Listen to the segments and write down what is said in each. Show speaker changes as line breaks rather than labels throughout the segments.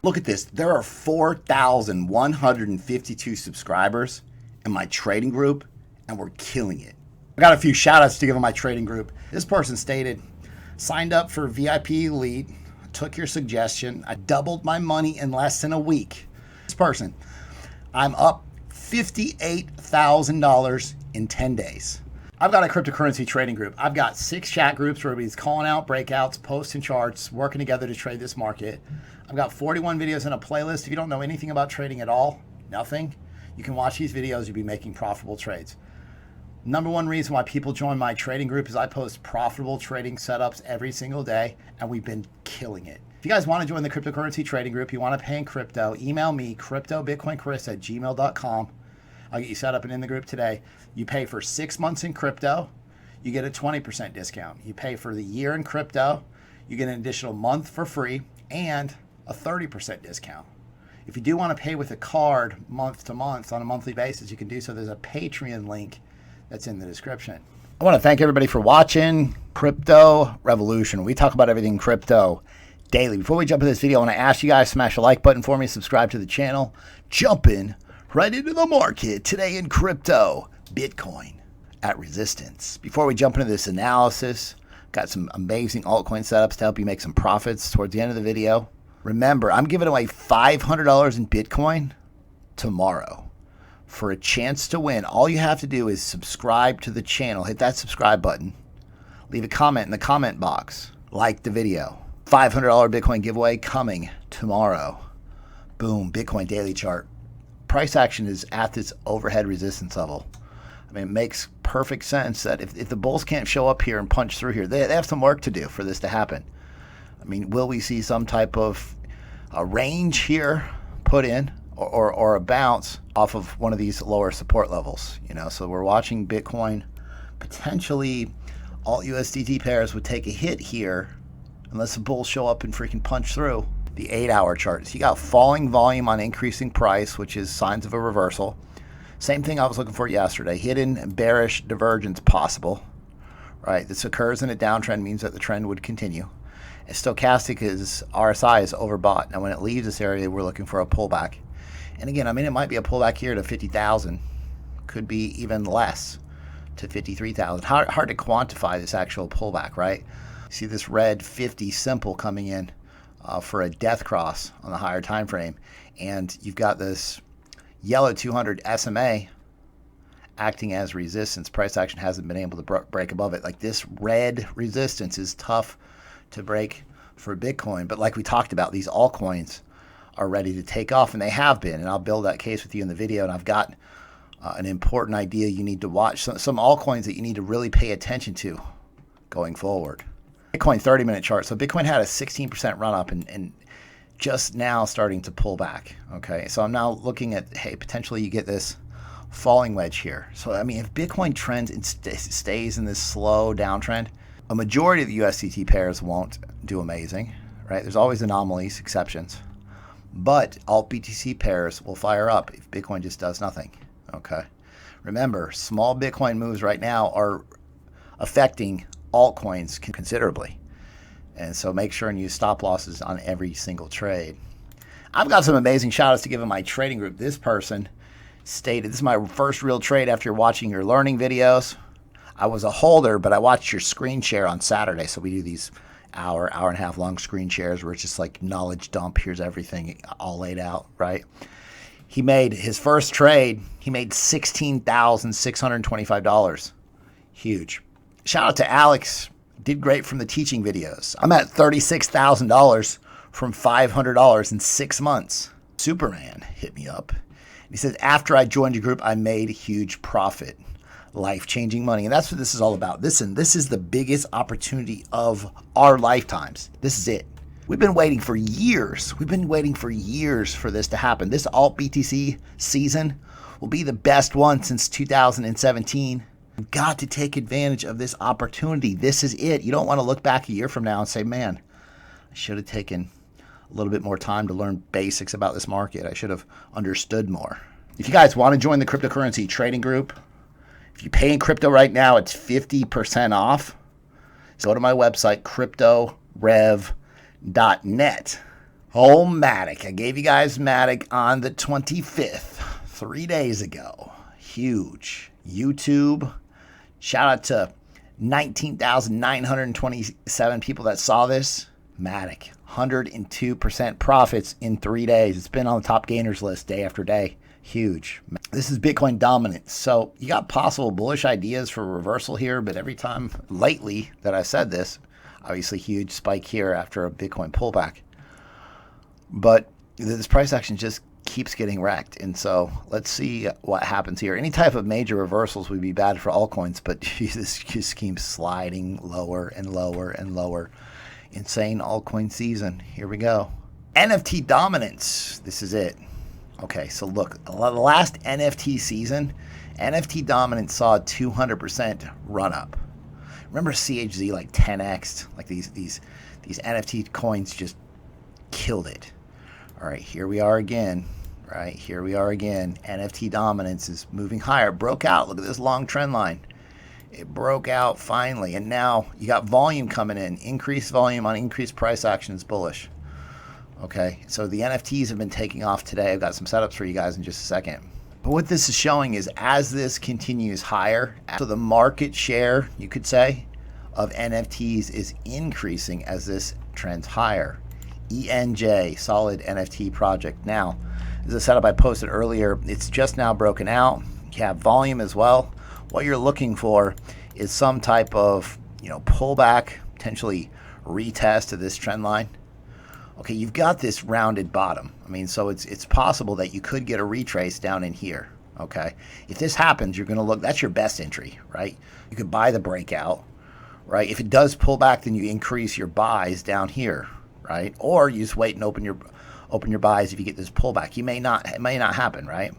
Look at this. There are 4,152 subscribers in my trading group, and we're killing it. I got a few shout outs to give on my trading group. This person stated, signed up for VIP Elite, took your suggestion. I doubled my money in less than a week. This person, I'm up $58,000 in 10 days. I've got a cryptocurrency trading group. I've got 6 chat groups where everybody's calling out breakouts, posting charts, working together to trade this market. I've got 41 videos in a playlist. If you don't know anything about trading at all, nothing, you can watch these videos. You'll be making profitable trades. Number one reason why people join my trading group is I post profitable trading setups every single day, and we've been killing it. If you guys want to join the cryptocurrency trading group, you want to pay in crypto, email me, cryptobitcoinchris@gmail.com. I'll get you set up and in the group today. You pay for 6 months in crypto, you get a 20% discount. You pay for the year in crypto, you get an additional month for free and a 30% discount. If you do want to pay with a card month to month on a monthly basis, you can do so. There's a Patreon link that's in the description. I want to thank everybody for watching Crypto Revolution. We talk about everything crypto daily. Before we jump into this video, I want to ask you guys to smash the like button for me, subscribe to the channel, jump in right into the market today in crypto. Bitcoin at resistance. Before we jump into this analysis, got some amazing altcoin setups to help you make some profits towards the end of the video. Remember, I'm giving away $500 in Bitcoin tomorrow. For a chance to win, all you have to do is subscribe to the channel. Hit that subscribe button. Leave a comment in the comment box. Like the video. $500 Bitcoin giveaway coming tomorrow. Boom, Bitcoin daily chart. Price action is at this overhead resistance level. I mean, it makes perfect sense that if the bulls can't show up here and punch through here, they have some work to do for this to happen. I mean, will we see some type of a range here put in or a bounce off of one of these lower support levels? You know, so we're watching Bitcoin. Potentially, alt USDT pairs would take a hit here unless the bulls show up and freaking punch through. The 8-hour chart. So you got falling volume on increasing price, which is signs of a reversal. Same thing I was looking for yesterday. Hidden bearish divergence possible. Right? This occurs in a downtrend, means that the trend would continue. And stochastic is RSI is overbought. Now when it leaves this area, we're looking for a pullback. And again, I mean, it might be a pullback here to 50,000. Could be even less to 53,000. Hard to quantify this actual pullback, right? See this red 50 simple coming in for a death cross on the higher time frame. And you've got this yellow 200 SMA acting as resistance. Price action hasn't been able to break above it. Like this red resistance is tough to break for Bitcoin. But like we talked about, these altcoins are ready to take off, and they have been. And I'll build that case with you in the video. And I've got an important idea you need to watch. Some altcoins that you need to really pay attention to going forward. Bitcoin 30-minute chart. So Bitcoin had a 16% run up and just now starting to pull back. Okay, so I'm now looking at, hey, potentially you get this falling wedge here. So I mean, if Bitcoin trends and stays in this slow downtrend, a majority of the USDT pairs won't do amazing, right? There's always anomalies, exceptions, but alt BTC pairs will fire up if Bitcoin just does nothing. Okay, remember, small Bitcoin moves right now are affecting altcoins considerably. And so make sure and use stop losses on every single trade. I've got some amazing shout outs to give in my trading group. This person stated, this is my first real trade after watching your learning videos. I was a holder, but I watched your screen share on Saturday. So we do these hour and a half long screen shares where it's just like knowledge dump. Here's everything all laid out, right? He made his first trade. He made $16,625. Huge. Shout out to Alex. Did great from the teaching videos. I'm at $36,000 from $500 in 6 months. Superman hit me up. He says, after I joined your group, I made a huge profit. Life-changing money. And that's what this is all about. Listen, this is the biggest opportunity of our lifetimes. This is it. We've been waiting for years. We've been waiting for years for this to happen. This alt BTC season will be the best one since 2017. You've got to take advantage of this opportunity. This is it. You don't want to look back a year from now and say, man, I should have taken a little bit more time to learn basics about this market. I should have understood more. If you guys want to join the cryptocurrency trading group, if you pay in crypto right now, it's 50% off. So go to my website, cryptorev.net. Oh, Matic. I gave you guys Matic on the 25th, 3 days ago. Huge. YouTube. Shout out to 19,927 people that saw this. Matic. 102% profits in 3 days. It's been on the top gainers list day after day. Huge. This is Bitcoin dominance. So you got possible bullish ideas for reversal here, but every time lately that I said this, obviously huge spike here after a Bitcoin pullback. But this price action just keeps getting wrecked. And so let's see what happens here. Any type of major reversals would be bad for altcoins, but this just keeps sliding lower and lower and lower. Insane altcoin season. Here we go. NFT dominance. This is it. Okay, so look, the last NFT season, NFT dominance saw a 200% run up. Remember CHZ like 10x, like these NFT coins just killed it. All right, here we are again. Right, here we are again. NFT dominance is moving higher. Broke out. Look at this long trend line. It broke out finally, and now you got volume coming in. Increased volume on increased price action is bullish. Okay, so the NFTs have been taking off today. I've got some setups for you guys in just a second. But what this is showing is as this continues higher, so the market share, you could say, of NFTs is increasing as this trends higher. ENJ, solid NFT project. Now, this is a setup I posted earlier. It's just now broken out. You have volume as well. What you're looking for is some type of, pullback, potentially retest of this trend line. Okay, you've got this rounded bottom. I mean, so it's possible that you could get a retrace down in here. Okay, if this happens, you're going to look. That's your best entry, right? You could buy the breakout, right? If it does pull back, then you increase your buys down here, right? Or you just wait and open your buys if you get this pullback. It may not happen, right?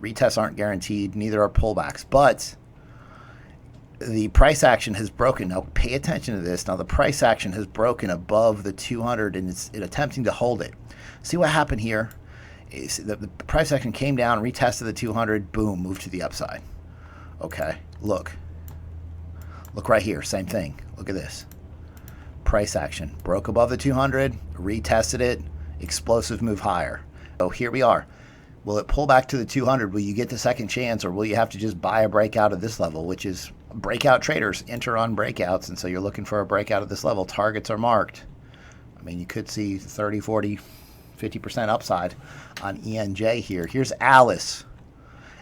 Retests aren't guaranteed, neither are pullbacks, but the price action has broken. Now pay attention to this. Now the price action has broken above the 200 and it's attempting to hold it. See what happened here? The price action came down, retested the 200, boom, moved to the upside. Okay, look right here, same thing. Look at this. Price action broke above the 200, retested it, explosive move higher. So here we are. Will it pull back to the 200? Will you get the second chance, or will you have to just buy a breakout of this level, which is breakout traders enter on breakouts, and so you're looking for a breakout of this level. Targets are marked. I mean, you could see 30, 40, 50% upside on ENJ here. Here's Alice.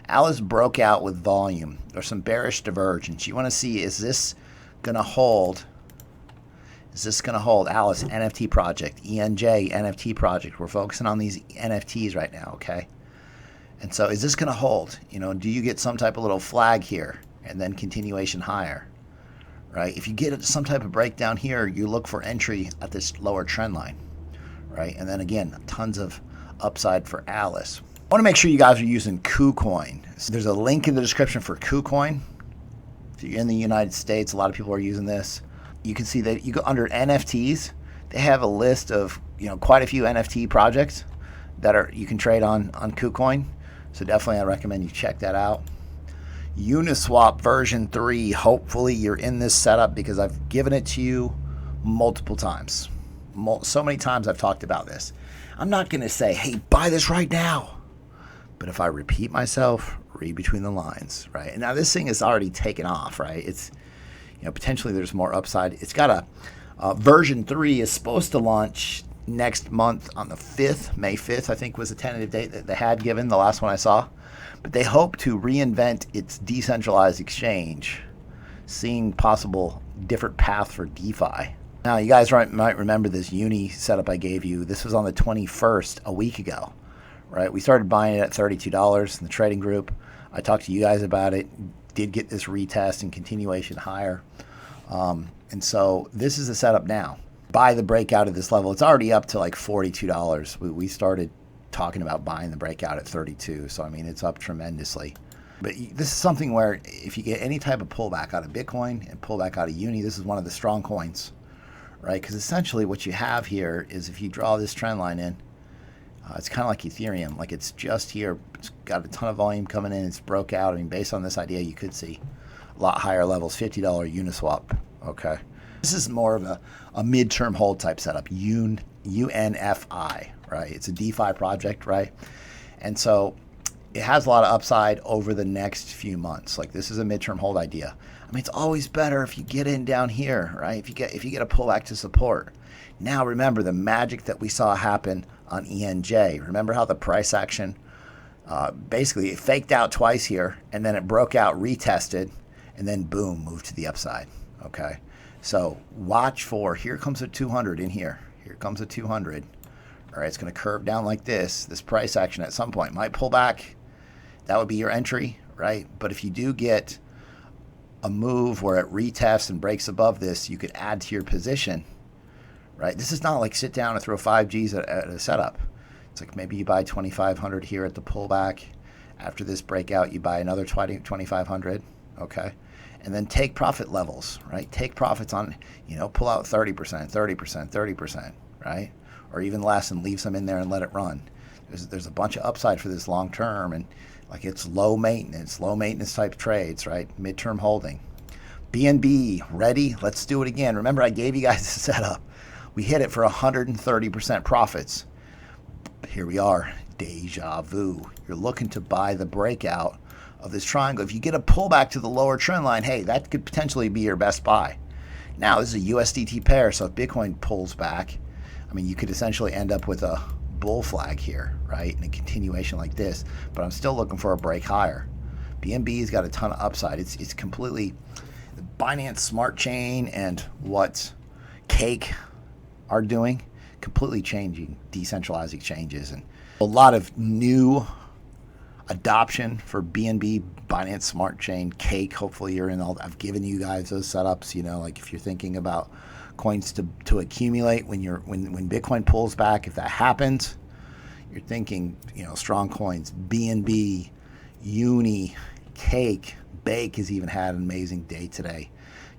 Alice broke out with volume. There's some bearish divergence. You want to see, is this going to hold? Is this going to hold? Alice, NFT project, ENJ, NFT project. We're focusing on these NFTs right now, okay? And so is this going to hold? Do you get some type of little flag here and then continuation higher, right? If you get some type of breakdown here, you look for entry at this lower trend line, right? And then again, tons of upside for Alice. I want to make sure you guys are using Kucoin. So there's a link in the description for Kucoin. If you're in the United States, a lot of people are using this. You can see that you go under NFTs. They have a list of quite a few NFT projects that you can trade on Kucoin. So definitely I recommend you check that out. Uniswap version 3. Hopefully you're in this setup because I've given it to you multiple times. So many times I've talked about this. I'm not going to say, hey, buy this right now. But if I repeat myself, read between the lines, right? And now this thing is already taken off, right? It's potentially there's more upside. It's got a version 3 is supposed to launch next month on the 5th, May 5th, I think was the tentative date that they had given, the last one I saw. But they hope to reinvent its decentralized exchange, seeing possible different path for DeFi. Now, you guys might remember this Uni setup I gave you. This was on the 21st, a week ago, right? We started buying it at $32 in the trading group. I talked to you guys about it, did get this retest and continuation higher. And so this is the setup now. Buy the breakout at this level. It's already up to like $42. We started talking about buying the breakout at $32. So, I mean, it's up tremendously. But this is something where if you get any type of pullback out of Bitcoin and pullback out of Uni, this is one of the strong coins, right? Because essentially what you have here is if you draw this trend line in, it's kind of like Ethereum. Like it's just here. It's got a ton of volume coming in. It's broke out. I mean, based on this idea, you could see a lot higher levels, $50 Uniswap. Okay. This is more of a midterm hold type setup. UNFI, right? It's a DeFi project, right? And so it has a lot of upside over the next few months. Like, this is a midterm hold idea. I mean, it's always better if you get in down here, right? If you get a pullback to support. Now, remember the magic that we saw happen on ENJ. Remember how the price action basically it faked out twice here, and then it broke out, retested, and then boom, moved to the upside. Okay, so watch for, here comes a 200 in here. Here comes a 200. All right, it's going to curve down like this. This price action at some point might pull back. That would be your entry, right? But if you do get a move where it retests and breaks above this, you could add to your position, right? This is not like sit down and throw 5Gs at a setup. It's like maybe you buy 2,500 here at the pullback. After this breakout, you buy another 2,500, okay? And then take profit levels, right? Take profits on, pull out 30%, 30%, 30%, right? Or even less, and leave some in there and let it run. There's a bunch of upside for this long term, and like it's low maintenance type trades, right? Midterm holding. BNB, ready? Let's do it again. Remember, I gave you guys the setup. We hit it for 130% profits. Here we are, deja vu. You're looking to buy the breakout of this triangle. If you get a pullback to the lower trend line, hey, that could potentially be your best buy. Now, this is a USDT pair, so if Bitcoin pulls back, I mean, you could essentially end up with a bull flag here, right? And a continuation like this, but I'm still looking for a break higher. BNB's got a ton of upside. It's completely Binance Smart Chain and what Cake are doing, completely changing decentralized exchanges, and a lot of new adoption for BNB, Binance Smart Chain, Cake. Hopefully you're in all. I've given you guys those setups. Like if you're thinking about coins to accumulate when Bitcoin pulls back, if that happens, you're thinking strong coins, BNB, Uni, Cake, Bakkt has even had an amazing day today.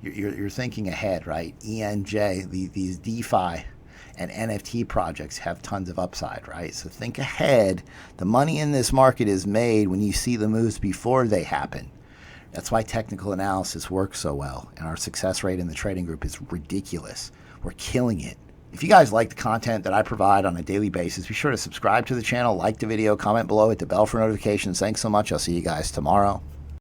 You're thinking ahead, right? ENJ, these DeFi and NFT projects have tons of upside, right? So think ahead. The money in this market is made when you see the moves before they happen. That's why technical analysis works so well, and our success rate in the trading group is ridiculous. We're killing it. If you guys like the content that I provide on a daily basis, be sure to subscribe to the channel, like the video, comment below, hit the bell for notifications. Thanks so much. I'll see you guys tomorrow.